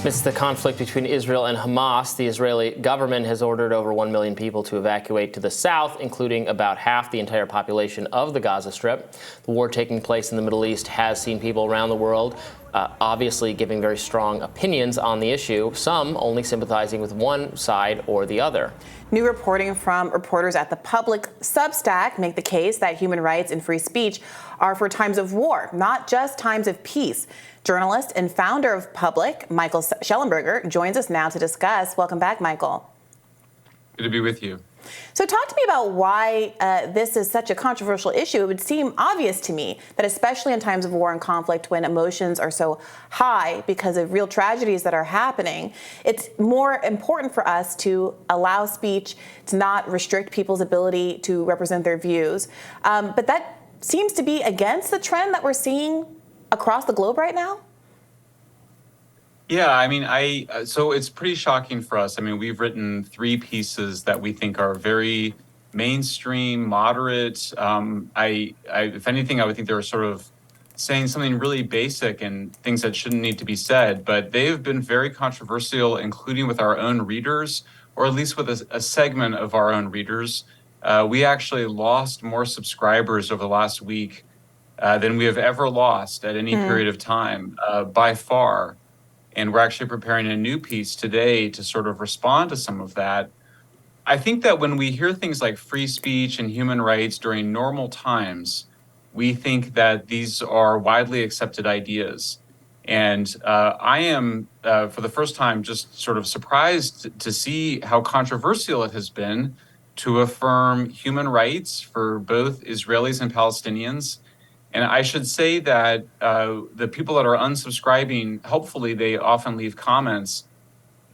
Amidst the conflict between Israel and Hamas, the Israeli government has ordered over 1 million people to evacuate to the south, including about half the entire population of the Gaza Strip. The war taking place in the Middle East has seen people around the world obviously giving very strong opinions on the issue, some only sympathizing with one side or the other. New reporting from reporters at the Public Substack make the case that human rights and free speech are for times of war, not just times of peace. Journalist and founder of Public, Michael Shellenberger, joins us now to discuss. Welcome back, Michael. Good to be with you. So talk to me about why this is such a controversial issue. It would seem obvious to me that especially in times of war and conflict, when emotions are so high because of real tragedies that are happening, it's more important for us to allow speech, to not restrict people's ability to represent their views. But that seems to be against the trend that we're seeing across the globe right now? Yeah, I mean, so it's pretty shocking for us. I mean, we've written 3 pieces that we think are very mainstream, moderate. If anything, I would think they're sort of saying something really basic and things that shouldn't need to be said. But they've been very controversial, including with our own readers, or at least with a segment of our own readers. We actually lost more subscribers over the last week than we have ever lost at any period of time, by far. And we're actually preparing a new piece today to sort of respond to some of that. I think that when we hear things like free speech and human rights during normal times, we think that these are widely accepted ideas. And I am, for the first time, just sort of surprised to see how controversial it has been to affirm human rights for both Israelis and Palestinians. And I should say that the people that are unsubscribing, hopefully they often leave comments.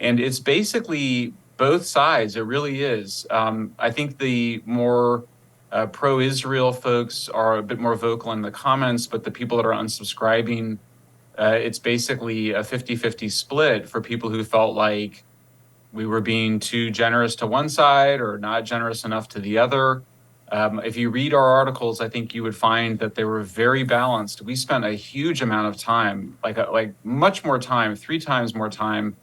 And it's basically both sides. It really is. I think the more pro-Israel folks are a bit more vocal in the comments, but the people that are unsubscribing, it's basically a 50-50 split for people who felt like we were being too generous to one side or not generous enough to the other. If you read our articles, I think you would find that they were very balanced. We spent a huge amount of time, like much more time, 3 times more time,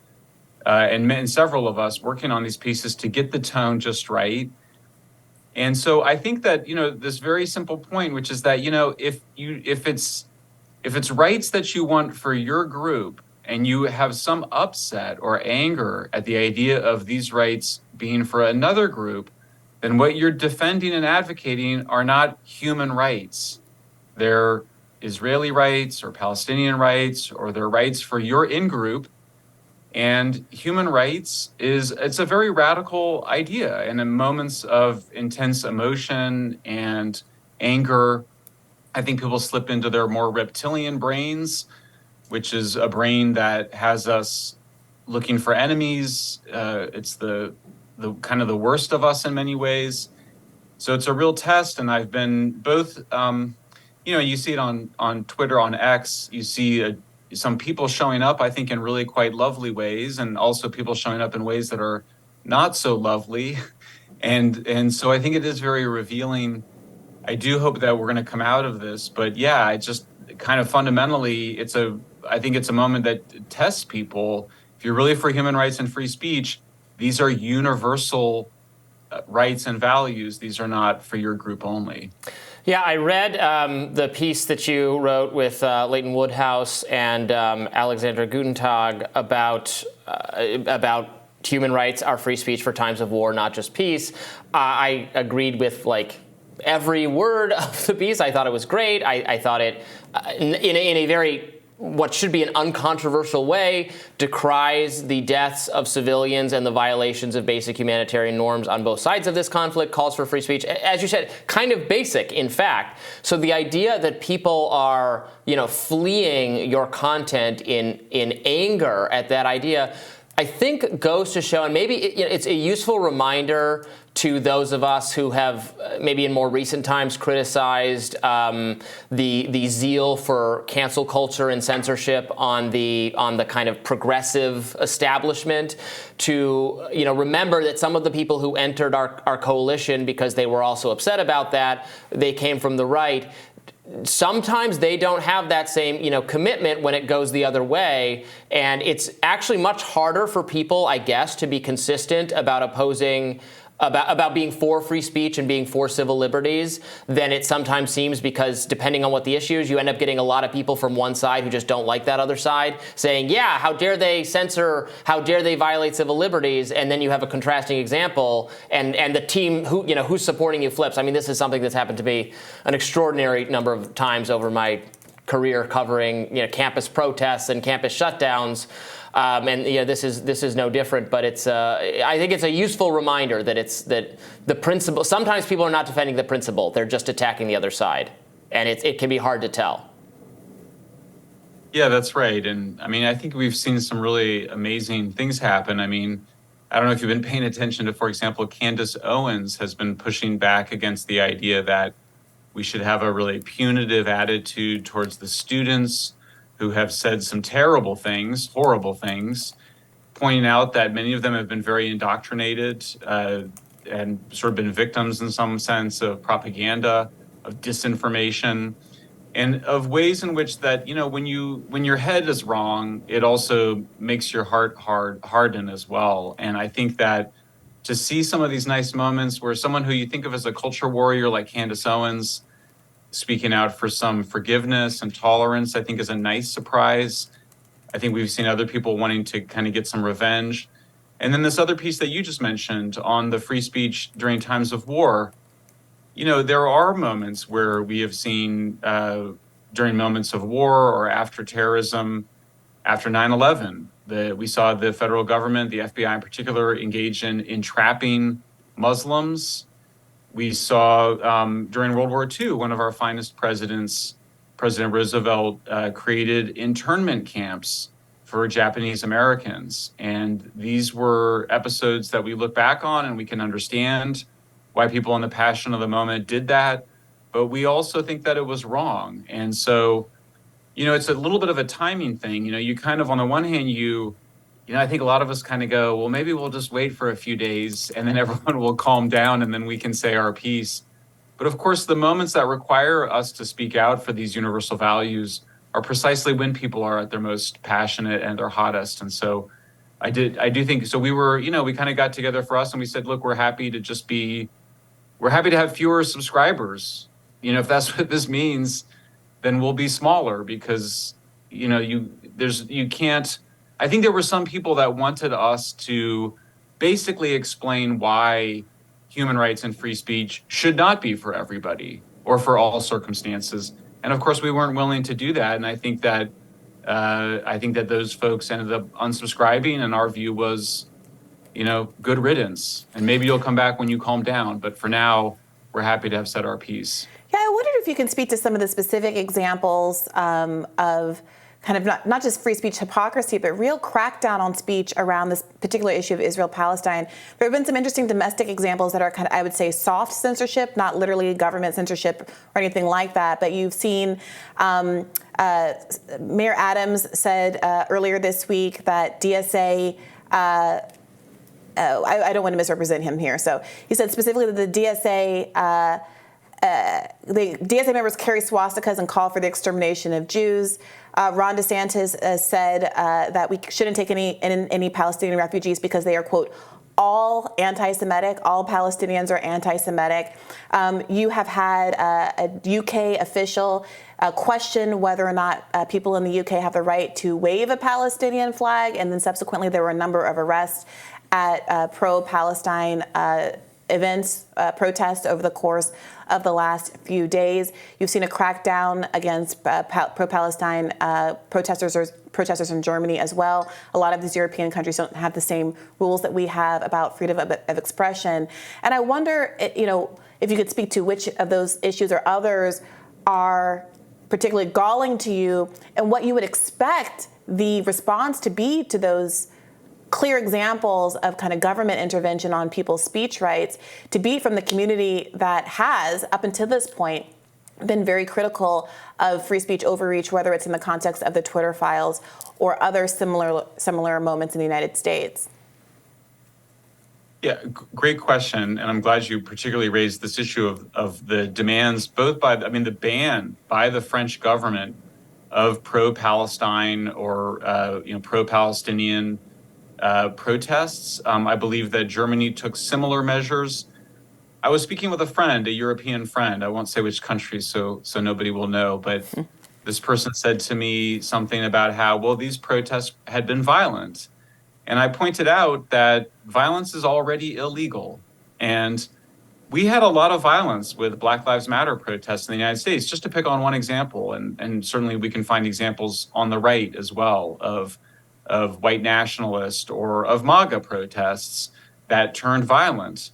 and several of us working on these pieces to get the tone just right. And so I think that, this very simple point, which is that, if it's rights that you want for your group and you have some upset or anger at the idea of these rights being for another group, then what you're defending and advocating are not human rights. They're Israeli rights or Palestinian rights, or they're rights for your in-group. And human rights it's a very radical idea. And in moments of intense emotion and anger, I think people slip into their more reptilian brains, which is a brain that has us looking for enemies. It's the kind of the worst of us in many ways. So it's a real test. And I've been both, you see it on Twitter, on X, you see some people showing up, I think, in really quite lovely ways, and also people showing up in ways that are not so lovely. And so I think it is very revealing. I do hope that we're going to come out of this. But yeah, it just kind of fundamentally, I think it's a moment that tests people. If you're really for human rights and free speech, these are universal rights and values. These are not for your group only. Yeah, I read the piece that you wrote with Leighton Woodhouse and Alexandra Gutentag about human rights are free speech for times of war, not just peace. I agreed with every word of the piece. I thought it was great. I thought it, in a very what should be an uncontroversial way, decries the deaths of civilians and the violations of basic humanitarian norms on both sides of this conflict, calls for free speech. As you said, kind of basic, in fact. So the idea that people are, fleeing your content in anger at that idea, I think goes to show, and maybe it's a useful reminder to those of us who have maybe in more recent times criticized the zeal for cancel culture and censorship on the kind of progressive establishment, to remember that some of the people who entered our coalition because they were also upset about that, they came from the right. sometimes they don't have that same, commitment when it goes the other way. And it's actually much harder for people, I guess, to be consistent about opposing, about being for free speech and being for civil liberties than it sometimes seems, because depending on what the issue is, you end up getting a lot of people from one side who just don't like that other side saying, yeah, how dare they censor, how dare they violate civil liberties, and then you have a contrasting example, and the team who's supporting you flips. I mean, this is something that's happened to me an extraordinary number of times over my career covering campus protests and campus shutdowns. This is no different, but it's I think it's a useful reminder that the principle. Sometimes people are not defending the principle; they're just attacking the other side, and it can be hard to tell. Yeah, that's right. And I mean, I think we've seen some really amazing things happen. I mean, I don't know if you've been paying attention to, for example, Candace Owens has been pushing back against the idea that we should have a really punitive attitude towards the students who have said some terrible things, horrible things, pointing out that many of them have been very indoctrinated and sort of been victims in some sense of propaganda, of disinformation, and of ways in which that, when your head is wrong, it also makes your heart harden as well. And I think that to see some of these nice moments where someone who you think of as a culture warrior like Candace Owens speaking out for some forgiveness and tolerance, I think is a nice surprise. I think we've seen other people wanting to kind of get some revenge. And then this other piece that you just mentioned on the free speech during times of war, there are moments where we have seen during moments of war or after terrorism, after 9/11, we saw the federal government, the FBI in particular, engage in entrapping Muslims. We saw during World War II, one of our finest presidents, President Roosevelt, created internment camps for Japanese Americans. And these were episodes that we look back on and we can understand why people in the passion of the moment did that. But we also think that it was wrong. And so, it's a little bit of a timing thing. You kind of, on the one hand, I think a lot of us kind of go, well, maybe we'll just wait for a few days and then everyone will calm down and then we can say our piece. But of course, the moments that require us to speak out for these universal values are precisely when people are at their most passionate and their hottest. And so I do think, so we were, we kind of got together for us and we said, look, we're happy to have fewer subscribers. If that's what this means, then we'll be smaller because, you can't. I think there were some people that wanted us to basically explain why human rights and free speech should not be for everybody or for all circumstances. And of course, we weren't willing to do that. And I think that those folks ended up unsubscribing. And our view was, good riddance. And maybe you'll come back when you calm down. But for now, we're happy to have said our piece. Yeah, I wondered if you can speak to some of the specific examples of kind of not just free speech hypocrisy, but real crackdown on speech around this particular issue of Israel-Palestine. There have been some interesting domestic examples that are kind of, I would say, soft censorship, not literally government censorship or anything like that. But you've seen Mayor Adams said earlier this week that DSA, I don't want to misrepresent him here. So he said specifically that the DSA members carry swastikas and call for the extermination of Jews. Ron DeSantis said that we shouldn't take any Palestinian refugees because they are, quote, all anti-Semitic. All Palestinians are anti-Semitic. You have had a UK official question whether or not people in the UK have the right to wave a Palestinian flag, and then subsequently there were a number of arrests at pro-Palestine events, protests over the course of the last few days. You've seen a crackdown against pro-Palestine protesters in Germany as well. A lot of these European countries don't have the same rules that we have about freedom of expression. And I wonder, if you could speak to which of those issues or others are particularly galling to you, and what you would expect the response to be to those clear examples of kind of government intervention on people's speech rights, to be from the community that has, up until this point, been very critical of free speech overreach, whether it's in the context of the Twitter files or other similar moments in the United States. Yeah, great question. And I'm glad you particularly raised this issue of the demands, both the ban by the French government of pro-Palestine or, pro-Palestinian protests. I believe that Germany took similar measures. I was speaking with a friend, a European friend. I won't say which country, so nobody will know. But this person said to me something about how, well, these protests had been violent. And I pointed out that violence is already illegal. And we had a lot of violence with Black Lives Matter protests in the United States, just to pick on one example. And certainly we can find examples on the right as well of white nationalist or of MAGA protests that turned violent.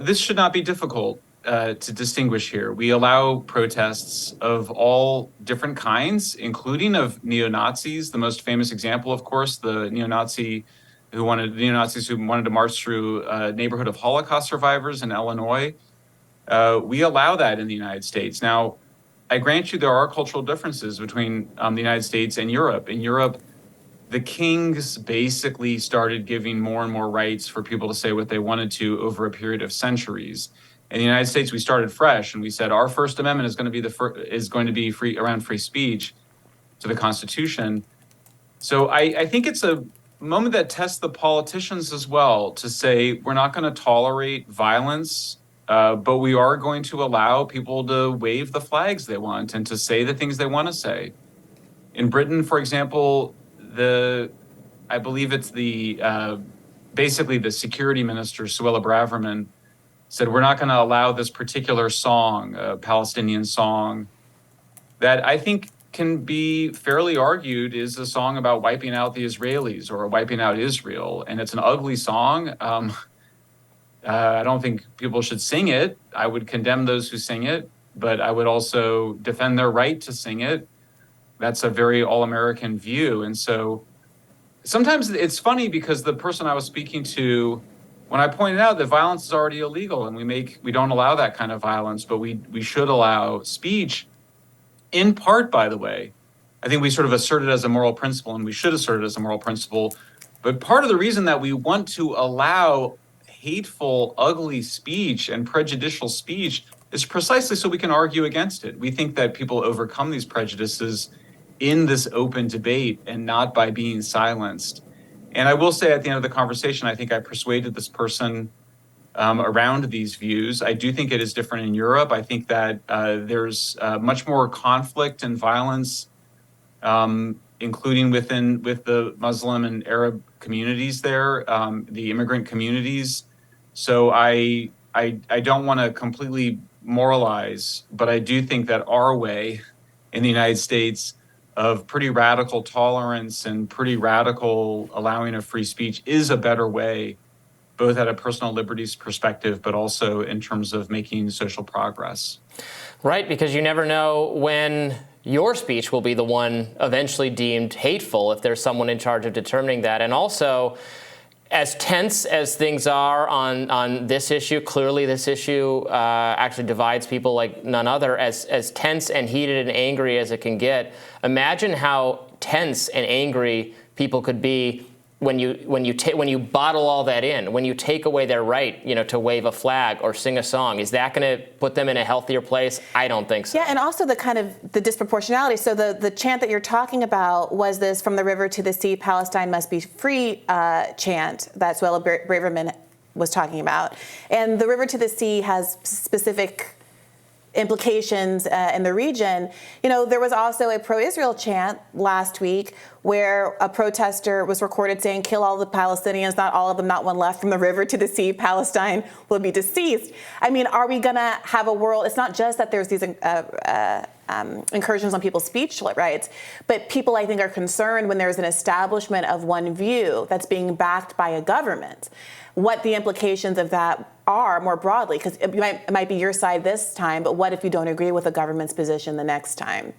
This should not be difficult to distinguish here. We allow protests of all different kinds, including of neo-Nazis. The most famous example, of course, the neo-Nazis who wanted to march through a neighborhood of Holocaust survivors in Illinois. We allow that in the United States. Now, I grant you there are cultural differences between the United States and Europe. In Europe, the kings basically started giving more and more rights for people to say what they wanted to over a period of centuries. In the United States, we started fresh, and we said our First Amendment is going to be free around free speech to the Constitution. So I think it's a moment that tests the politicians as well to say we're not going to tolerate violence, but we are going to allow people to wave the flags they want and to say the things they want to say. In Britain, for example, I believe it's basically the security minister, Suella Braverman, said we're not going to allow this particular song, a Palestinian song, that I think can be fairly argued is a song about wiping out the Israelis or wiping out Israel. And it's an ugly song. I don't think people should sing it. I would condemn those who sing it, but I would also defend their right to sing it. That's a very all-American view. And so sometimes it's funny because the person I was speaking to, when I pointed out that violence is already illegal and we don't allow that kind of violence, but we should allow speech, in part, by the way, I think we sort of assert it as a moral principle, and we should assert it as a moral principle. But part of the reason that we want to allow hateful, ugly speech and prejudicial speech is precisely so we can argue against it. We think that people overcome these prejudices in this open debate and not by being silenced. And I will say at the end of the conversation, I think I persuaded this person around these views. I do think it is different in Europe. I think that there's much more conflict and violence, including with the Muslim and Arab communities there, the immigrant communities. So I don't want to completely moralize, but I do think that our way in the United States of pretty radical tolerance and pretty radical allowing of free speech is a better way, both at a personal liberties perspective, but also in terms of making social progress. Right, because you never know when your speech will be the one eventually deemed hateful if there's someone in charge of determining that. And also, as tense as things are on this issue, clearly this issue actually divides people like none other. As tense and heated and angry as it can get, imagine how tense and angry people could be when you bottle all that in, when you take away their right, to wave a flag or sing a song. Is that going to put them in a healthier place? I don't think so. Yeah, and also the disproportionality. So the chant that you're talking about was this "From the river to the sea, Palestine must be free" chant that Suella Braverman was talking about. And the river to the sea has specific implications in the region. There was also a pro-Israel chant last week where a protester was recorded saying, "Kill all the Palestinians, not all of them, not one left. From the river to the sea, Palestine will be deceased." I mean, are we going to have a world? It's not just that there's these incursions on people's speech rights, but people, I think, are concerned when there's an establishment of one view that's being backed by a government, what the implications of that are more broadly, because it might be your side this time, but what if you don't agree with the government's position the next time?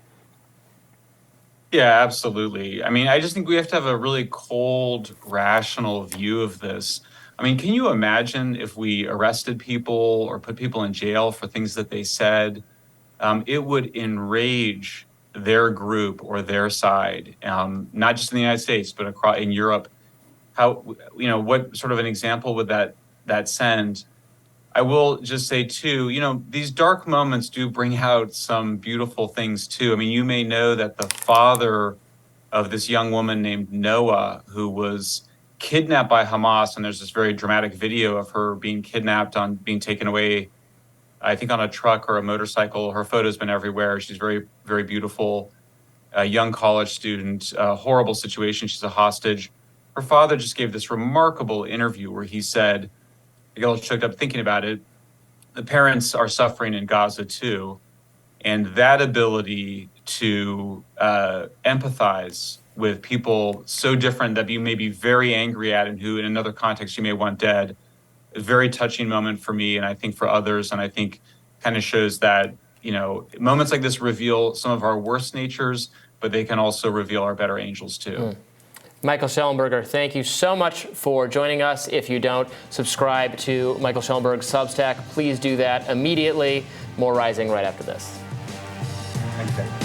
Yeah, absolutely. I mean, I just think we have to have a really cold, rational view of this. I mean, can you imagine if we arrested people or put people in jail for things that they said? It would enrage their group or their side, not just in the United States, but across in Europe. What sort of an example would that that send. I will just say too, these dark moments do bring out some beautiful things too. I mean, you may know that the father of this young woman named Noah, who was kidnapped by Hamas, and there's this very dramatic video of her being kidnapped, being taken away, I think on a truck or a motorcycle. Her photo's been everywhere. She's very, very beautiful, a young college student, a horrible situation. She's a hostage. Her father just gave this remarkable interview where he said, I got all choked up thinking about it, the parents are suffering in Gaza too. And that ability to empathize with people so different that you may be very angry at and who in another context you may want dead, a very touching moment for me and I think for others. And I think kind of shows that, moments like this reveal some of our worst natures, but they can also reveal our better angels too. Michael Shellenberger, thank you so much for joining us. If you don't subscribe to Michael Shellenberg's Substack, please do that immediately. More Rising right after this. Thanks,